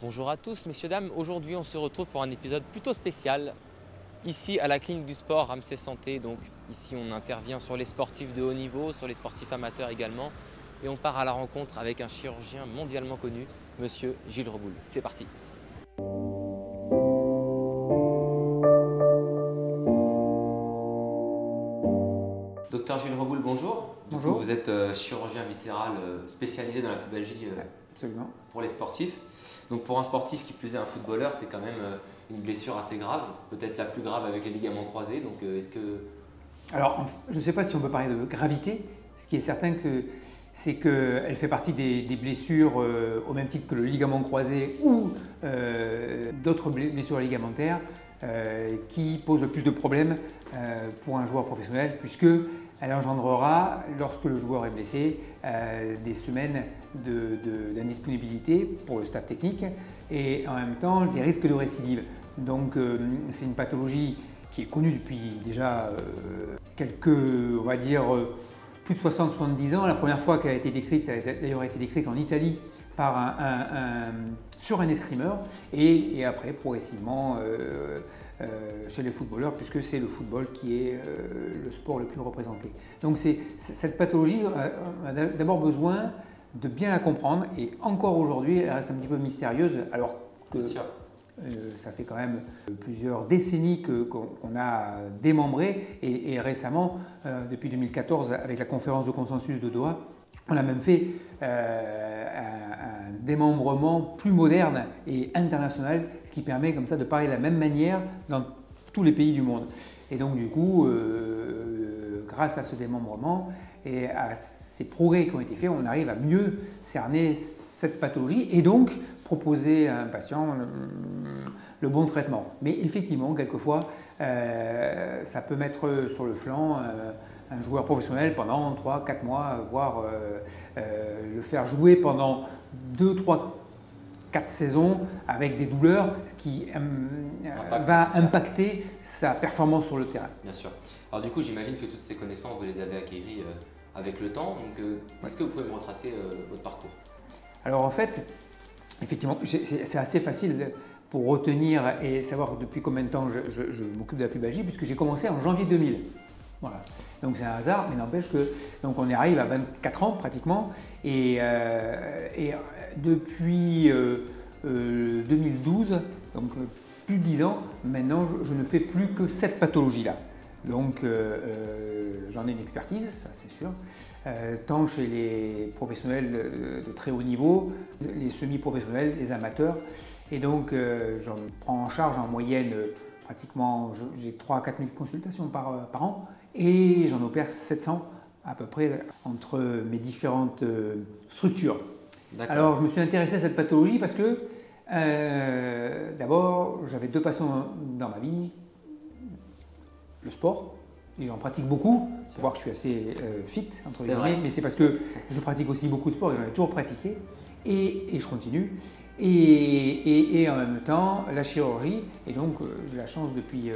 Bonjour à tous, messieurs, dames. Aujourd'hui, on se retrouve pour un épisode plutôt spécial. Ici, à la clinique du sport Ramsey Santé. Donc, ici, on intervient sur les sportifs de haut niveau, sur les sportifs amateurs également. Et on part à la rencontre avec un chirurgien mondialement connu, monsieur Gilles Reboul. C'est parti. Docteur Gilles Reboul, bonjour. Bonjour. Vous êtes chirurgien viscéral spécialisé dans la pubalgie Absolument. pour les sportifs. Donc pour un sportif, qui plus est un footballeur, c'est quand même une blessure assez grave, peut-être la plus grave avec les ligaments croisés. Donc est-ce que... Alors, je ne sais pas si on peut parler de gravité. Ce qui est certain, c'est qu'elle fait partie des blessures au même titre que le ligament croisé ou d'autres blessures ligamentaires qui posent le plus de problèmes pour un joueur professionnel, puisqu'elle engendrera, lorsque le joueur est blessé, des semaines d'indisponibilité pour le staff technique et en même temps des risques de récidive. Donc c'est une pathologie qui est connue depuis déjà on va dire, plus de 60-70 ans. La première fois qu'elle a été décrite, elle a d'ailleurs été décrite en Italie par sur un escrimeur et après progressivement chez les footballeurs, puisque c'est le football qui est le sport le plus représenté. Donc cette pathologie, on a d'abord besoin de bien la comprendre, et encore aujourd'hui elle reste un petit peu mystérieuse, alors que ça fait quand même plusieurs décennies qu'on a démembré, et récemment, depuis 2014, avec la conférence de consensus de Doha, on a même fait un démembrement plus moderne et international, ce qui permet comme ça de parler de la même manière dans tous les pays du monde. Et donc du coup, grâce à ce démembrement et à ces progrès qui ont été faits, on arrive à mieux cerner cette pathologie et donc proposer à un patient le bon traitement. Mais effectivement, quelquefois, ça peut mettre sur le flanc un joueur professionnel pendant 3-4 mois, voire le faire jouer pendant 2, 3, 4 saisons avec des douleurs, ce qui va impacter sa performance sur le terrain. Bien sûr. Alors du coup, j'imagine que toutes ces connaissances, vous les avez acquises avec le temps. Donc, est-ce que vous pouvez me retracer votre parcours? Alors en fait, effectivement, c'est assez facile pour retenir et savoir depuis combien de temps je m'occupe de la pubalgie, puisque j'ai commencé en janvier 2000. Voilà. Donc c'est un hasard, mais n'empêche que donc on y arrive à 24 ans pratiquement, et depuis 2012, donc plus de 10 ans, maintenant je ne fais plus que cette pathologie-là. Donc j'en ai une expertise, ça c'est sûr, tant chez les professionnels de très haut niveau, les semi-professionnels, les amateurs, et donc j'en prends en charge en moyenne pratiquement, j'ai 3 à 4 000 consultations par an, et j'en opère 700 à peu près entre mes différentes structures. Alors je me suis intéressé à cette pathologie parce que d'abord j'avais 2 passions dans ma vie, le sport, et j'en pratique beaucoup, il faut voir que je suis assez fit entre guillemets, mais c'est parce que je pratique aussi beaucoup de sport et j'en ai toujours pratiqué, et je continue. Et en même temps la chirurgie, et donc j'ai la chance depuis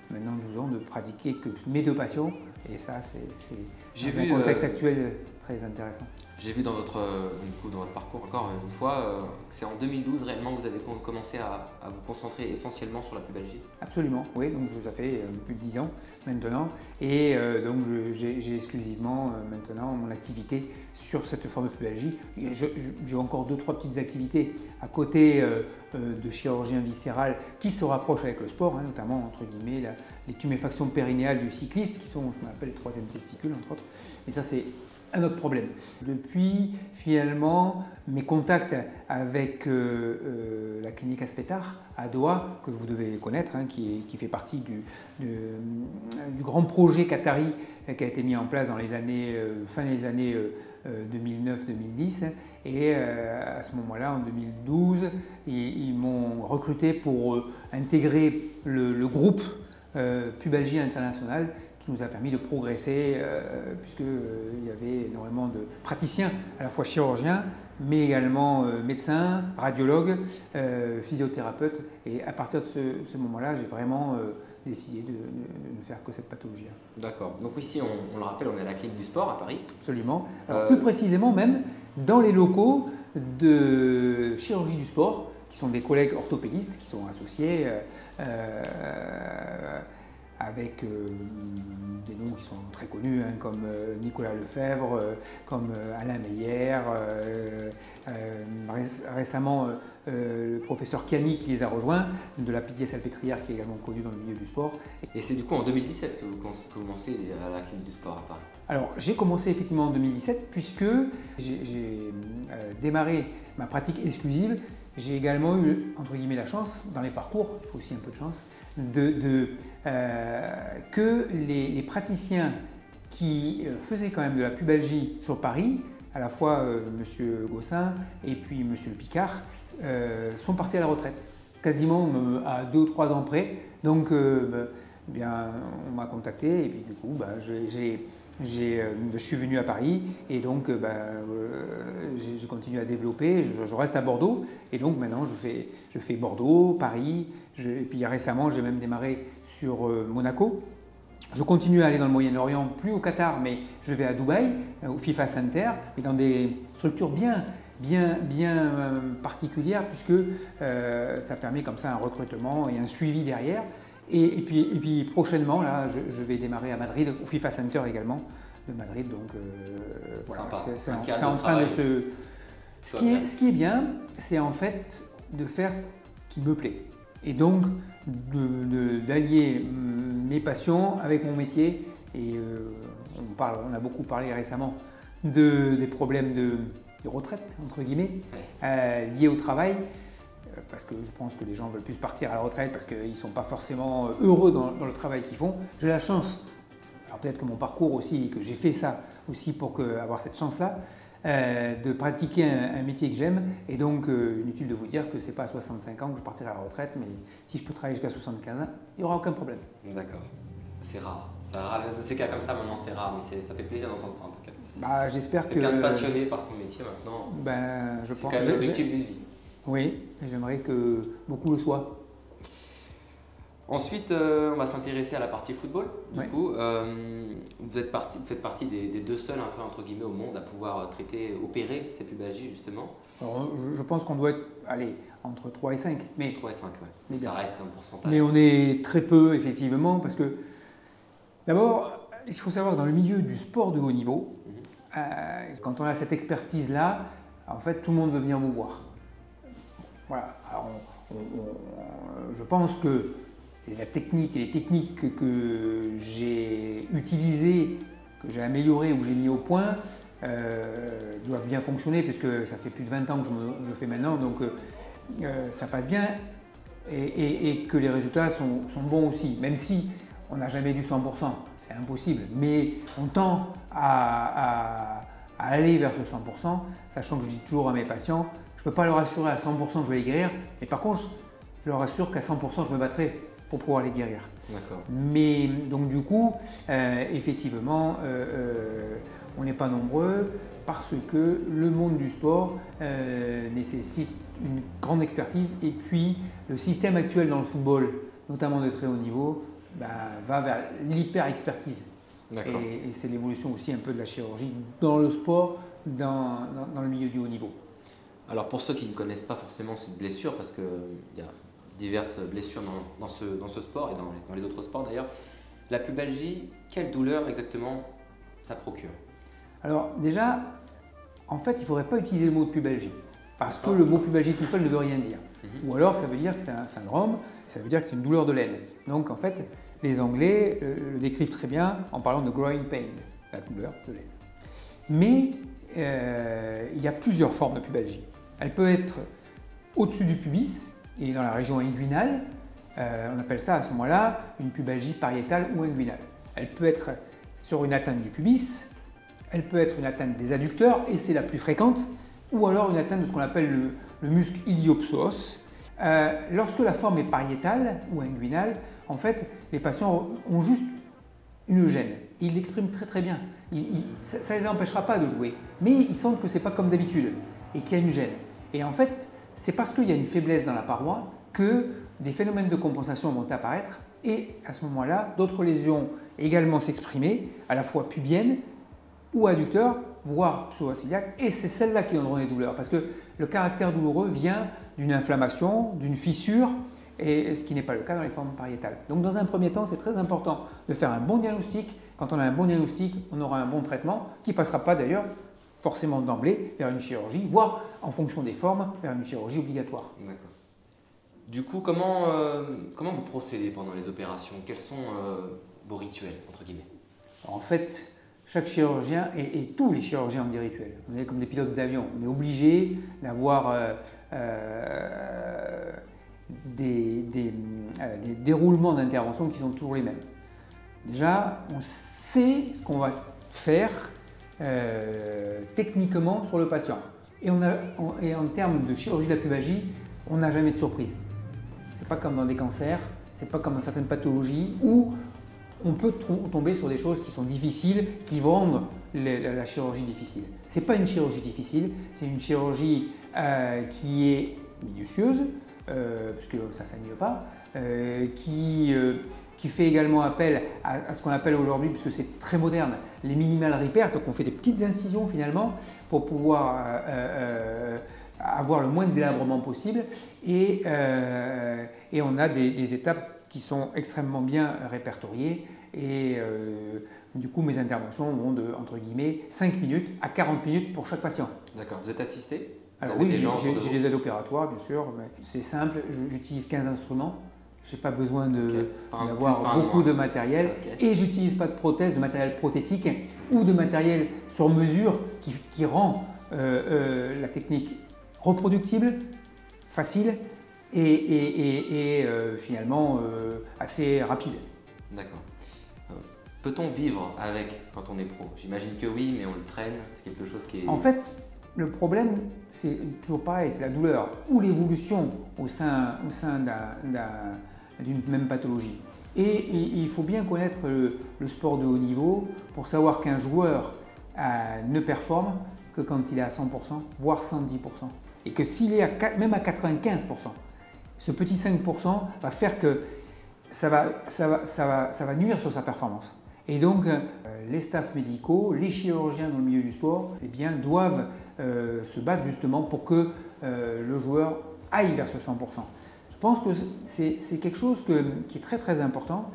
maintenant 12 ans de pratiquer que mes 2 passions, et ça c'est dans un contexte actuel très intéressant. J'ai vu dans votre parcours encore une fois que c'est en 2012 réellement que vous avez commencé à vous concentrer essentiellement sur la pubalgie. Absolument, oui, donc ça fait plus de 10 ans maintenant, et donc j'ai exclusivement maintenant mon activité sur cette forme de pubalgie. J'ai encore 2-3 petites activités à côté de chirurgien viscéral qui se rapprochent avec le sport, hein, notamment entre guillemets les tuméfactions périnéales du cycliste, qui sont ce qu'on appelle le 3e testicule entre autres, et ça c'est un autre problème. Depuis finalement mes contacts avec la clinique Aspetar à Doha, que vous devez connaître, hein, qui fait partie du grand projet Qatari qui a été mis en place dans les années, fin des années 2009-2010, et à ce moment-là, en 2012, ils m'ont recruté pour intégrer le groupe Pubalgie International, qui nous a permis de progresser puisqu'il y avait énormément de praticiens, à la fois chirurgiens, mais également médecins, radiologues, physiothérapeutes. Et à partir de ce moment-là, j'ai vraiment décidé de ne faire que cette pathologie-là. D'accord. Donc ici, on le rappelle, on est à la clinique du sport à Paris. Absolument. Alors, plus précisément même, dans les locaux de chirurgie du sport, qui sont des collègues orthopédistes qui sont associés avec des noms qui sont très connus, hein, comme Nicolas Lefebvre, comme Alain Meyer, récemment le professeur Chiani qui les a rejoints, de la Pitié-Salpêtrière qui est également connu dans le milieu du sport. Et c'est du coup en 2017 que vous commencez à la clinique du sport à Paris? Alors j'ai commencé effectivement en 2017 puisque j'ai démarré ma pratique exclusive. J'ai également eu, entre guillemets, la chance, dans les parcours, il faut aussi un peu de chance, que les praticiens qui faisaient quand même de la pubalgie sur Paris, à la fois M. Gossin et puis M. Le Picard, sont partis à la retraite, quasiment à 2 ou 3 ans près. Donc, bien, on m'a contacté et puis du coup, je suis venu à Paris et donc je continue à développer, je reste à Bordeaux et donc maintenant je fais Bordeaux, Paris, et puis récemment j'ai même démarré sur Monaco. Je continue à aller dans le Moyen-Orient, plus au Qatar, mais je vais à Dubaï, au FIFA Center, mais dans des structures bien particulières puisque ça permet comme ça un recrutement et un suivi derrière. Et puis prochainement, là, je vais démarrer à Madrid, au FIFA Center également de Madrid. Donc voilà, c'est en train de se... Ce qui est bien, c'est en fait de faire ce qui me plaît. Et donc d'allier mes passions avec mon métier. Et on a beaucoup parlé récemment des problèmes de retraite, entre guillemets, liés au travail. Parce que je pense que les gens veulent plus partir à la retraite parce qu'ils ne sont pas forcément heureux dans le travail qu'ils font. J'ai la chance, alors peut-être que mon parcours aussi, que j'ai fait ça aussi pour avoir cette chance-là, de pratiquer un métier que j'aime. Et donc, inutile de vous dire que ce n'est pas à 65 ans que je partirai à la retraite, mais si je peux travailler jusqu'à 75 ans, il n'y aura aucun problème. D'accord, c'est rare. Ces cas comme ça, maintenant, c'est rare, mais ça fait plaisir d'entendre ça en tout cas. J'espère que... Quelqu'un de passionné par son métier maintenant, c'est quand même l'objectif d'une vie. Oui, j'aimerais que beaucoup le soient. Ensuite, on va s'intéresser à la partie football. Du coup, vous faites partie des 2 seuls, un peu entre guillemets, au monde à pouvoir opérer ces pubalgies justement. Alors, je pense qu'on doit être entre 3 et 5. Mais 3 et 5, oui. Mais ça reste un pourcentage. Mais on est très peu, effectivement, parce que d'abord, il faut savoir que dans le milieu du sport de haut niveau, quand on a cette expertise-là, en fait, tout le monde veut venir me voir. Voilà. Alors je pense que la technique et les techniques que j'ai utilisées, que j'ai améliorées ou que j'ai mis au point, doivent bien fonctionner puisque ça fait plus de 20 ans que je le fais maintenant, donc ça passe bien et que les résultats sont bons aussi, même si on n'a jamais du 100%, c'est impossible, mais on tend à aller vers ce 100%, sachant que je dis toujours à mes patients, je ne peux pas leur assurer à 100% que je vais les guérir, mais par contre, je leur assure qu'à 100% je me battrai pour pouvoir les guérir. D'accord. Mais donc du coup, effectivement, on n'est pas nombreux parce que le monde du sport nécessite une grande expertise et puis le système actuel dans le football, notamment de très haut niveau, va vers l'hyper-expertise. Et c'est l'évolution aussi un peu de la chirurgie dans le sport, dans le milieu du haut niveau. Alors pour ceux qui ne connaissent pas forcément cette blessure, parce qu'il y a diverses blessures dans ce sport et dans les autres sports d'ailleurs, la pubalgie, quelle douleur exactement ça procure? Alors déjà, en fait, il ne faudrait pas utiliser le mot de pubalgie, parce que le mot pubalgie tout seul ne veut rien dire. Ou alors ça veut dire que c'est un syndrome, ça veut dire que c'est une douleur de l'aine. Donc en fait, les Anglais le décrivent très bien en parlant de groin pain, la douleur de l'aine. Mais il y a plusieurs formes de pubalgie. Elle peut être au-dessus du pubis et dans la région inguinale. On appelle ça à ce moment-là une pubalgie pariétale ou inguinale. Elle peut être sur une atteinte du pubis, elle peut être une atteinte des adducteurs et c'est la plus fréquente, ou alors une atteinte de ce qu'on appelle le muscle iliopsoas. Lorsque la forme est pariétale ou inguinale, en fait, les patients ont juste une gêne. Ils l'expriment très très bien. Ça ne les empêchera pas de jouer, mais ils sentent que ce n'est pas comme d'habitude et qu'il y a une gêne. Et en fait, c'est parce qu'il y a une faiblesse dans la paroi que des phénomènes de compensation vont apparaître et à ce moment-là, d'autres lésions également s'exprimer, à la fois pubiennes ou adducteurs, voire pseudo-ciliaques, et c'est celles-là qui donneront des douleurs parce que le caractère douloureux vient d'une inflammation, d'une fissure, et ce qui n'est pas le cas dans les formes pariétales. Donc dans un premier temps, c'est très important de faire un bon diagnostic. Quand on a un bon diagnostic, on aura un bon traitement qui ne passera pas d'ailleurs forcément d'emblée vers une chirurgie, voire en fonction des formes, vers une chirurgie obligatoire. D'accord. Du coup, comment vous procédez pendant les opérations? Quels sont vos rituels, entre guillemets? Alors, en fait, chaque chirurgien, et tous les chirurgiens ont des rituels. On est comme des pilotes d'avion. On est obligé d'avoir des déroulements d'intervention qui sont toujours les mêmes. Déjà, on sait ce qu'on va faire techniquement sur le patient. Et en termes de chirurgie de la pubalgie, on n'a jamais de surprise. Ce n'est pas comme dans des cancers, ce n'est pas comme dans certaines pathologies où on peut tomber sur des choses qui sont difficiles, qui rendent la chirurgie difficile. Ce n'est pas une chirurgie difficile, c'est une chirurgie qui est minutieuse, parce que ça ne saigne pas, qui fait également appel à ce qu'on appelle aujourd'hui, puisque c'est très moderne, les minimal repairs, donc on fait des petites incisions finalement pour pouvoir avoir le moins de délabrement possible, et on a des étapes qui sont extrêmement bien répertoriées, et du coup mes interventions vont de, entre guillemets, 5 minutes à 40 minutes pour chaque patient. D'accord, vous êtes assisté? Alors oui, j'ai des aides opératoires bien sûr, mais c'est simple, j'utilise 15 instruments. Je n'ai pas besoin d'avoir beaucoup de matériel, et je n'utilise pas de prothèse, de matériel prothétique ou de matériel sur mesure qui rend la technique reproductible, facile et finalement assez rapide. D'accord. Peut-on vivre avec quand on est pro? J'imagine que oui, mais on le traîne, c'est quelque chose qui est… En fait, le problème, c'est toujours pareil, c'est la douleur ou l'évolution au sein d'une même pathologie. Et il faut bien connaître le sport de haut niveau pour savoir qu'un joueur ne performe que quand il est à 100%, voire 110%. Et que s'il est même à 95%, ce petit 5% va faire que ça va nuire sur sa performance. Et donc, les staffs médicaux, les chirurgiens dans le milieu du sport, eh bien, doivent se battre justement pour que le joueur aille vers ce 100%. Je pense que c'est quelque chose qui est très très important.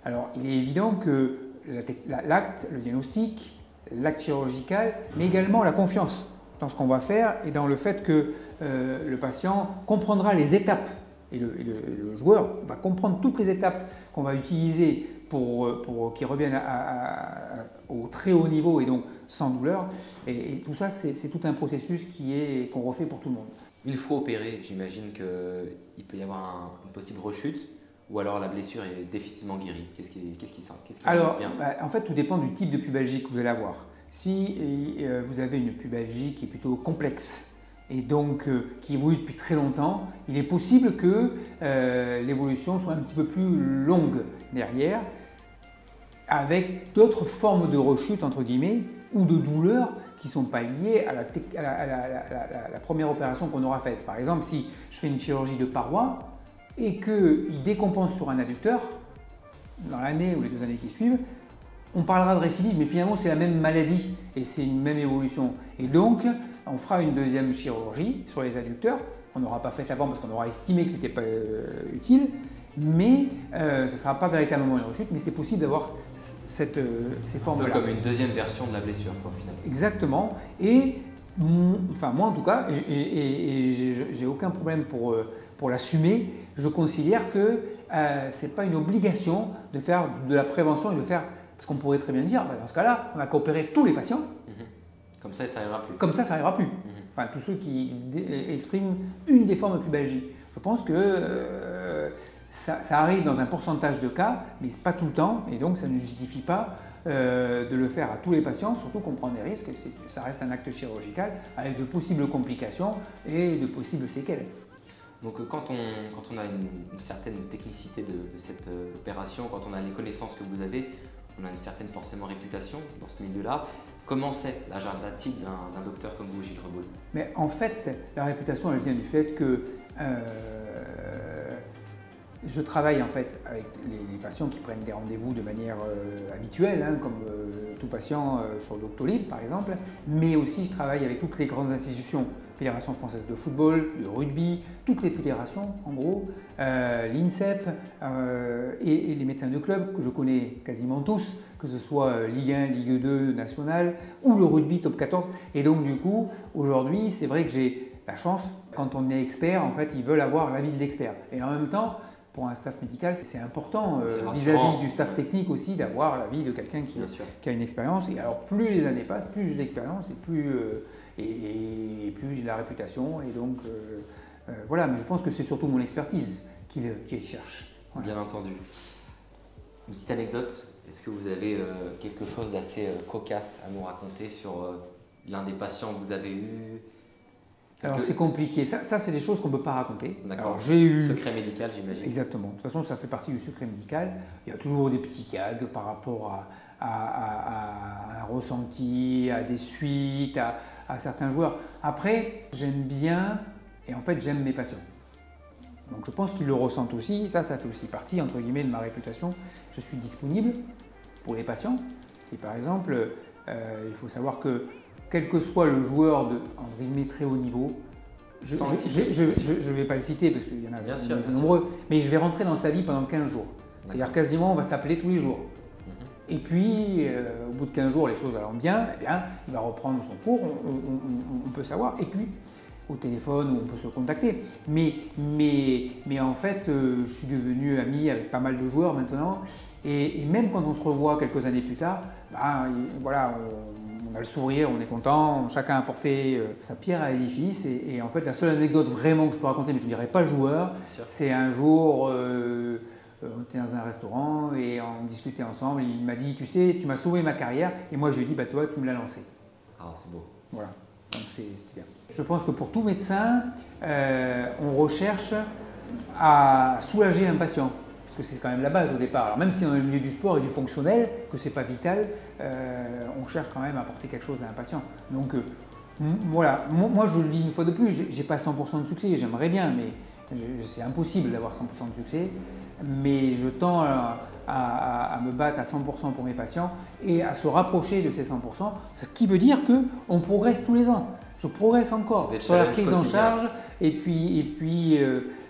Alors, il est évident que l'acte, le diagnostic, l'acte chirurgical, mais également la confiance dans ce qu'on va faire et dans le fait que le patient comprendra les étapes et le joueur va comprendre toutes les étapes qu'on va utiliser pour qu'ils reviennent au très haut niveau et donc sans douleur. Et tout ça, c'est tout un processus qu'on refait pour tout le monde. Il faut opérer, j'imagine qu'il peut y avoir une possible rechute ou alors la blessure est définitivement guérie. Qu'est-ce qui sent? Alors, en fait, tout dépend du type de pubalgie que vous allez avoir. Si vous avez une pubalgie qui est plutôt complexe et donc qui évolue depuis très longtemps, il est possible que l'évolution soit un petit peu plus longue derrière, avec d'autres formes de rechute, entre guillemets, ou de douleurs qui ne sont pas liées à la première opération qu'on aura faite. Par exemple, si je fais une chirurgie de paroi et qu'il décompense sur un adducteur, dans l'année ou les 2 années qui suivent, on parlera de récidive, mais finalement c'est la même maladie et c'est une même évolution. Et donc, on fera une deuxième chirurgie sur les adducteurs, qu'on n'aura pas faite avant parce qu'on aura estimé que ce n'était pas utile, mais ce ne sera pas véritablement une rechute, mais c'est possible d'avoir ces formes-là. Comme une deuxième version de la blessure, quoi, finalement. Exactement. Et moi en tout cas, et j'ai aucun problème pour l'assumer, je considère que ce n'est pas une obligation de faire de la prévention et de faire… Parce qu'on pourrait très bien dire, dans ce cas-là, on n'a qu'à opérer tous les patients. Comme ça, ça n'arrivera plus. Comme ça n'arrivera plus. Enfin, tous ceux qui expriment une des formes de pubalgie. Je pense que ça arrive dans un pourcentage de cas, mais pas tout le temps, et donc ça ne justifie pas de le faire à tous les patients, surtout qu'on prend des risques, et ça reste un acte chirurgical avec de possibles complications et de possibles séquelles. Donc quand on a une certaine technicité de cette opération, quand on a les connaissances que vous avez, on a une certaine forcément réputation dans ce milieu-là. Comment c'est l'agenda type d'un docteur comme vous, Gilles Reboul? Mais en fait, la réputation, elle vient du fait que Je travaille en fait avec les patients qui prennent des rendez-vous de manière habituelle, hein, comme tout patient sur le Doctolib par exemple, mais aussi je travaille avec toutes les grandes institutions, Fédération française de football, de rugby, toutes les fédérations en gros, l'INSEP et les médecins de club que je connais quasiment tous, que ce soit Ligue 1, Ligue 2 nationale ou le rugby top 14. Et donc du coup, aujourd'hui, c'est vrai que j'ai la chance, quand on est expert, en fait, ils veulent avoir l'avis de l'expert. Et en même temps, pour un staff médical, c'est important vis-à-vis du staff technique aussi d'avoir l'avis de quelqu'un qui a une expérience. Et alors plus les années passent, plus j'ai d'expérience et plus j'ai de la réputation. Et donc voilà, mais je pense que c'est surtout mon expertise qu'ils cherchent. Voilà. Bien entendu. Une petite anecdote, est-ce que vous avez quelque chose d'assez cocasse à nous raconter sur l'un des patients que vous avez eu? Alors c'est compliqué, ça c'est des choses qu'on ne peut pas raconter. D'accord, secret médical j'imagine. Exactement, de toute façon ça fait partie du secret médical. Il y a toujours des petits gags par rapport à un ressenti, à des suites, à certains joueurs. Après, j'aime bien et en fait j'aime mes patients. Donc je pense qu'ils le ressentent aussi, ça fait aussi partie entre guillemets de ma réputation. Je suis disponible pour les patients et par exemple, il faut savoir que quel que soit le joueur de très haut niveau, je ne vais pas le citer parce qu'il y en a de nombreux, mais je vais rentrer dans sa vie pendant 15 jours. C'est-à-dire quasiment on va s'appeler tous les jours. Et puis au bout de 15 jours, les choses allant bien, eh bien il va reprendre son cours, on peut savoir. Et puis au téléphone, on peut se contacter. Mais en fait, je suis devenu ami avec pas mal de joueurs maintenant. Et même quand on se revoit quelques années plus tard, voilà, on a le sourire, on est content, chacun a apporté sa pierre à l'édifice. Et en fait, la seule anecdote vraiment que je peux raconter, mais je ne dirais pas joueur, c'est un jour, on était dans un restaurant et on discutait ensemble. Il m'a dit, tu sais, tu m'as sauvé ma carrière. Et moi, je lui ai dit, bah, toi, tu me l'as lancé. Ah, c'est beau. Voilà, donc c'est bien. Je pense que pour tout médecin, on recherche à soulager un patient. Parce que c'est quand même la base au départ. Alors même si dans le milieu du sport et du fonctionnel, que ce n'est pas vital, on cherche quand même à apporter quelque chose à un patient. Donc voilà, moi je le dis une fois de plus, j'ai pas 100% de succès, j'aimerais bien, mais c'est impossible d'avoir 100% de succès. Mais je tends à me battre à 100% pour mes patients et à se rapprocher de ces 100%, ce qui veut dire qu'on progresse tous les ans. Je progresse encore sur la prise en charge et puis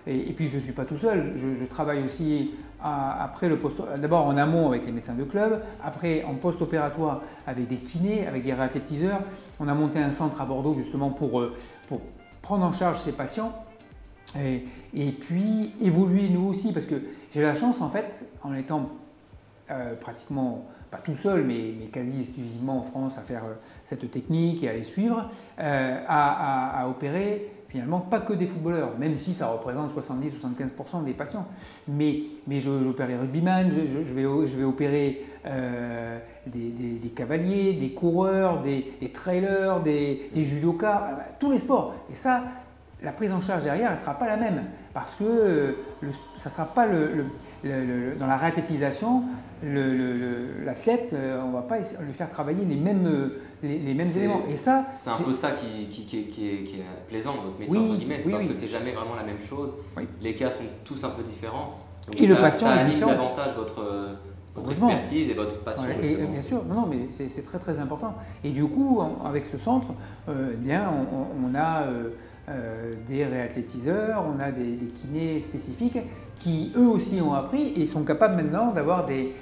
je ne suis pas tout seul, je travaille aussi après le post. D'abord en amont avec les médecins de club, après en post-opératoire avec des kinés, avec des réathlétiseurs. On a monté un centre à Bordeaux justement pour prendre en charge ces patients et puis évoluer nous aussi parce que j'ai la chance en fait en étant pratiquement pas tout seul, mais quasi exclusivement en France à faire cette technique et à les suivre, à opérer finalement pas que des footballeurs, même si ça représente 70-75% des patients. Mais j'opère les rugbyman, je vais opérer des cavaliers, des coureurs, des trailers, des judokas, tous les sports. Et ça, la prise en charge derrière, elle ne sera pas la même parce que ça ne sera pas dans la réathlétisation, l'athlète, on ne va pas lui faire travailler les mêmes éléments. Et ça, c'est un peu ça qui est plaisant dans votre métier, entre guillemets, c'est parce que c'est jamais vraiment la même chose. Oui. Les cas sont tous un peu différents. Donc et le patient est différent. Davantage votre expertise et votre passion. Ouais, et bien sûr, non, mais c'est très très important. Et du coup, avec ce centre, on a des réathlétiseurs, on a des kinés spécifiques qui eux aussi ont appris et sont capables maintenant d'avoir des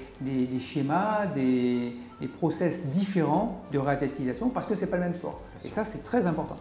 schémas, des process différents de réathlétisation parce que ce n'est pas le même sport. Et ça, c'est très important.